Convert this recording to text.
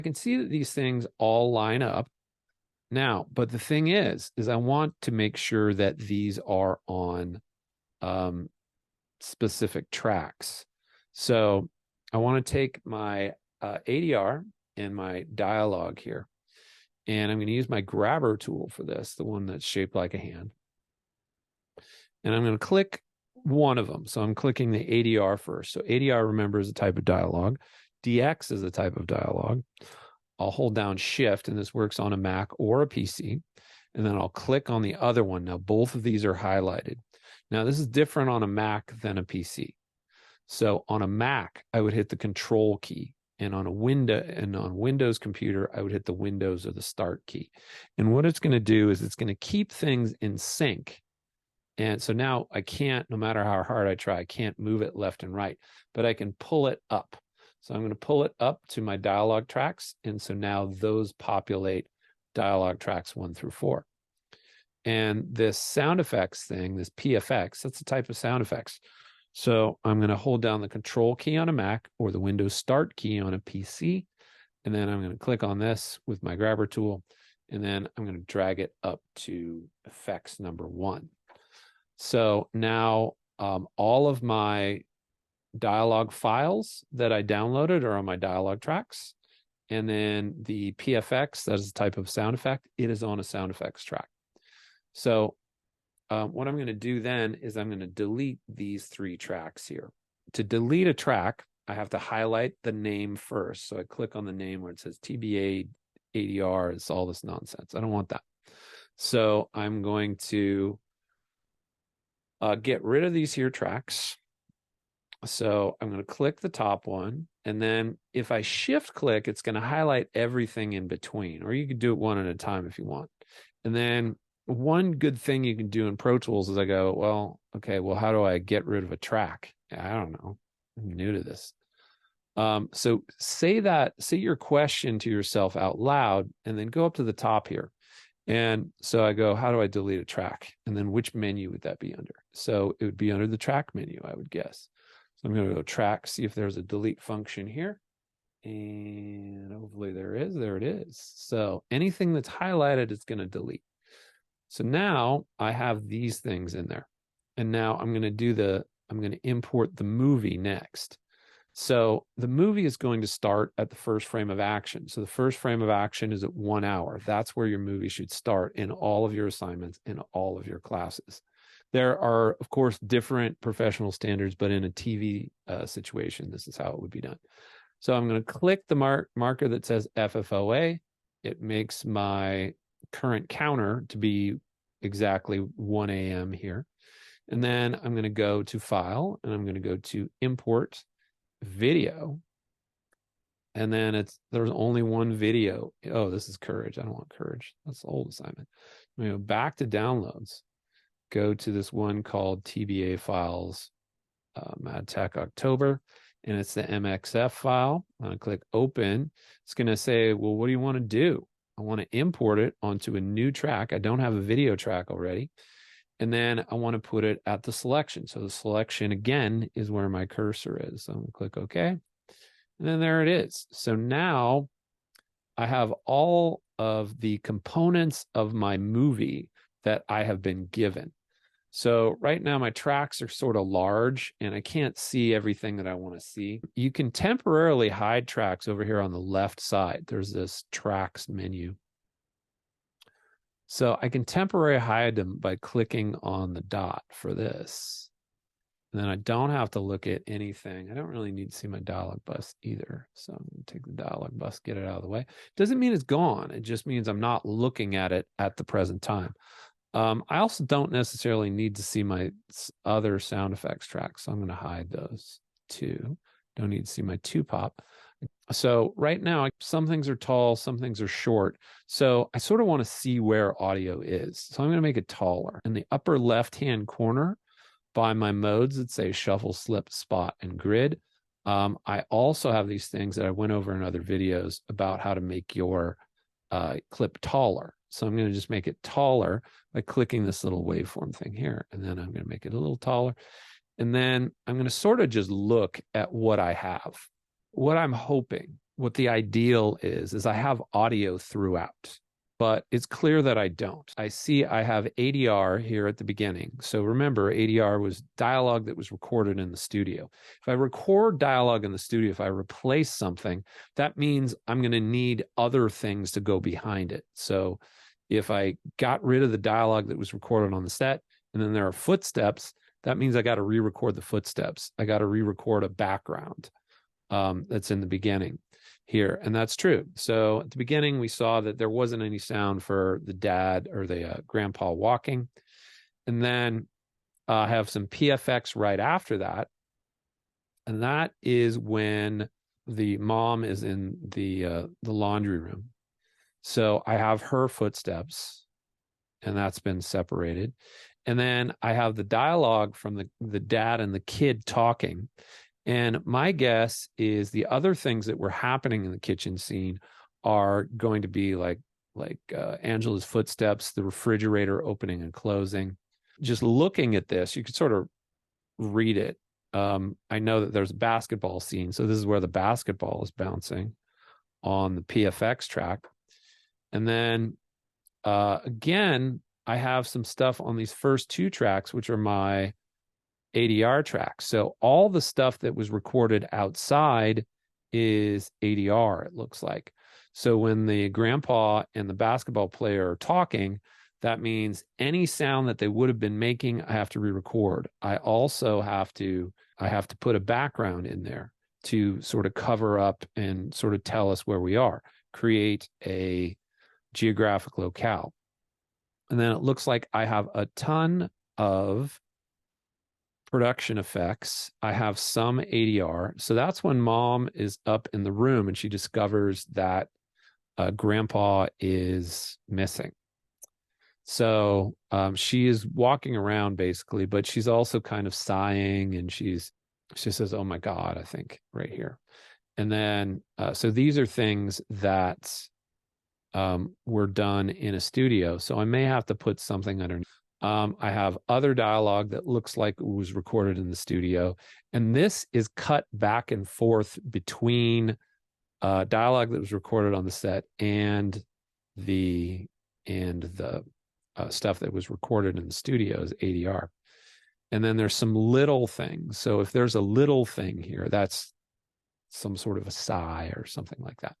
I can see that these things all line up now, but the thing is I want to make sure that these are on specific tracks. So I want to take my ADR and my dialogue here, and I'm going to use my grabber tool for this, the one that's shaped like a hand. And I'm going to click one of them. So I'm clicking the ADR first. So ADR, remember, is a type of dialogue. DX is a type of dialogue. I'll hold down Shift, and this works on a Mac or a PC. And then I'll click on the other one. Now, both of these are highlighted. Now, this is different on a Mac than a PC. So on a Mac, I would hit the Control key. And on Windows computer, I would hit the Windows or the Start key. And what it's going to do is it's going to keep things in sync. And so now I can't, no matter how hard I try, I can't move it left and right, but I can pull it up. So I'm going to pull it up to my dialogue tracks. And so now those populate dialogue tracks 1 through 4. And this sound effects thing, this PFX, that's a type of sound effects. So I'm going to hold down the Control key on a Mac or the Windows Start key on a PC. And then I'm going to click on this with my grabber tool. And then I'm going to drag it up to effects number 1. So now all of my dialogue files that I downloaded are on my dialogue tracks. And then the PFX, that is a type of sound effect, it is on a sound effects track. So what I'm going to do then is I'm going to delete these 3 tracks here. To delete a track, I have to highlight the name first. So I click on the name where it says TBA ADR. It's all this nonsense. I don't want that. So I'm going to get rid of these here tracks. So I'm going to click the top one. And then if I shift click, it's going to highlight everything in between, or you could do it one at a time if you want. And then one good thing you can do in Pro Tools is I go, well, okay, well, how do I get rid of a track? I don't know. I'm new to this. So say your question to yourself out loud, and then go up to the top here. And so I go, how do I delete a track? And then which menu would that be under? So it would be under the track menu, I would guess. So I'm going to go track, see if there's a delete function here. And hopefully there is. There it is. So anything that's highlighted is going to delete. So now I have these things in there. And now I'm going to import the movie next. So the movie is going to start at the first frame of action. So the first frame of action is at 1 hour. That's where your movie should start in all of your assignments, in all of your classes. There are, of course, different professional standards, but in a TV situation, this is how it would be done. So I'm going to click the marker that says FFOA. It makes my current counter to be exactly 1 a.m. here. And then I'm going to go to File, and I'm going to go to Import Video. And then there's only one video. Oh, this is Courage. I don't want Courage. That's the old assignment. I'm going to go back to Downloads. Go to this one called TBA Files, MadTech October, and it's the MXF file. I'm going to click Open. It's going to say, well, what do you want to do? I want to import it onto a new track. I don't have a video track already. And then I want to put it at the selection. So the selection, again, is where my cursor is. So I'm going to click OK. And then there it is. So now I have all of the components of my movie that I have been given. So right now my tracks are sort of large and I can't see everything that I want to see. You can temporarily hide tracks over here on the left side. There's this tracks menu. So I can temporarily hide them by clicking on the dot for this. And then I don't have to look at anything. I don't really need to see my dialog bus either. So I'm going to take the dialog bus, get it out of the way. Doesn't mean it's gone. It just means I'm not looking at it at the present time. I also don't necessarily need to see my other sound effects tracks. So I'm going to hide those too. Don't need to see my 2-pop. So right now, some things are tall, some things are short. So I sort of want to see where audio is. So I'm going to make it taller. In the upper left-hand corner by my modes that say shuffle, slip, spot, and grid, I also have these things that I went over in other videos about how to make your clip taller. So I'm going to just make it taller by clicking this little waveform thing here. And then I'm going to make it a little taller. And then I'm going to sort of just look at what I have, what I'm hoping what the ideal is I have audio throughout, but it's clear that I don't. I see I have ADR here at the beginning. So remember, ADR was dialogue that was recorded in the studio. If I record dialogue in the studio, if I replace something, that means I'm going to need other things to go behind it. So if I got rid of the dialogue that was recorded on the set, and then there are footsteps, that means I got to re-record the footsteps. I got to re-record a background that's in the beginning here. And that's true. So at the beginning, we saw that there wasn't any sound for the dad or the grandpa walking. And then I have some PFX right after that. And that is when the mom is in the laundry room. So I have her footsteps, and that's been separated. And then I have the dialogue from the dad and the kid talking. And my guess is the other things that were happening in the kitchen scene are going to be like Angela's footsteps, the refrigerator opening and closing. Just looking at this, you could sort of read it. I know that there's a basketball scene. So this is where the basketball is bouncing on the PFX track. And then again, I have some stuff on these first two tracks, which are my ADR tracks. So all the stuff that was recorded outside is ADR, it looks like. So when the grandpa and the basketball player are talking, that means any sound that they would have been making, I have to re-record. I also have to put a background in there to sort of cover up and sort of tell us where we are, create a geographic locale. And then it looks like I have a ton of production effects. I have some ADR. So that's when mom is up in the room and she discovers that grandpa is missing. So she is walking around basically, but she's also kind of sighing, and she says, "Oh my God," I think right here. And then, so these are things that were done in a studio. So I may have to put something underneath. I have other dialogue that looks like it was recorded in the studio. And this is cut back and forth between dialogue that was recorded on the set and the stuff that was recorded in the studio's ADR. And then there's some little things. So if there's a little thing here, that's some sort of a sigh or something like that.